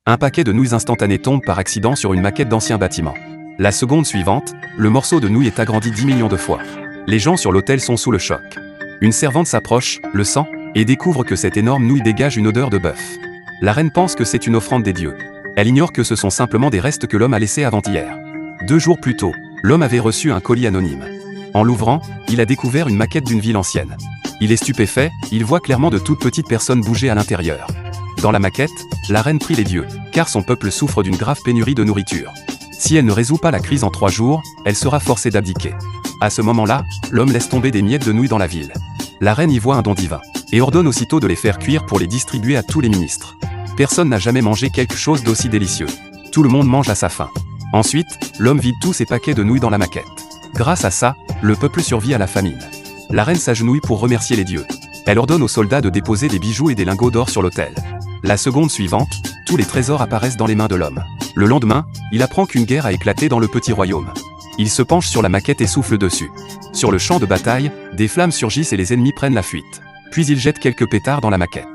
Un paquet de nouilles instantanées tombe par accident sur une maquette d'ancien bâtiment. La seconde suivante, le morceau de nouille est agrandi 10 millions de fois. Les gens sur l'hôtel sont sous le choc. Une servante s'approche, le sent, et découvre que cette énorme nouille dégage une odeur de bœuf. La reine pense que c'est une offrande des dieux. Elle ignore que ce sont simplement des restes que l'homme a laissés avant-hier. 2 jours plus tôt, l'homme avait reçu un colis anonyme. En l'ouvrant, il a découvert une maquette d'une ville ancienne. Il est stupéfait, il voit clairement de toutes petites personnes bouger à l'intérieur. Dans la maquette, la reine prie les dieux, car son peuple souffre d'une grave pénurie de nourriture. Si elle ne résout pas la crise en 3 jours, elle sera forcée d'abdiquer. À ce moment-là, l'homme laisse tomber des miettes de nouilles dans la ville. La reine y voit un don divin, et ordonne aussitôt de les faire cuire pour les distribuer à tous les ministres. Personne n'a jamais mangé quelque chose d'aussi délicieux. Tout le monde mange à sa faim. Ensuite, l'homme vide tous ses paquets de nouilles dans la maquette. Grâce à ça, le peuple survit à la famine. La reine s'agenouille pour remercier les dieux. Elle ordonne aux soldats de déposer des bijoux et des lingots d'or sur l'autel. La seconde suivante, tous les trésors apparaissent dans les mains de l'homme. Le lendemain, il apprend qu'une guerre a éclaté dans le petit royaume. Il se penche sur la maquette et souffle dessus. Sur le champ de bataille, des flammes surgissent et les ennemis prennent la fuite. Puis il jette quelques pétards dans la maquette.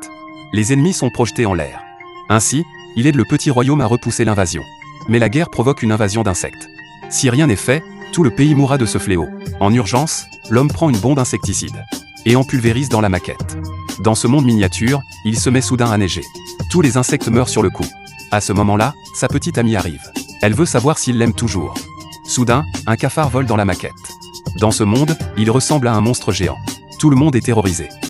Les ennemis sont projetés en l'air. Ainsi, il aide le petit royaume à repousser l'invasion. Mais la guerre provoque une invasion d'insectes. Si rien n'est fait, tout le pays mourra de ce fléau. En urgence, l'homme prend une bombe insecticide et en pulvérise dans la maquette. Dans ce monde miniature, il se met soudain à neiger. Tous les insectes meurent sur le coup. À ce moment-là, sa petite amie arrive. Elle veut savoir s'il l'aime toujours. Soudain, un cafard vole dans la maquette. Dans ce monde, il ressemble à un monstre géant. Tout le monde est terrorisé.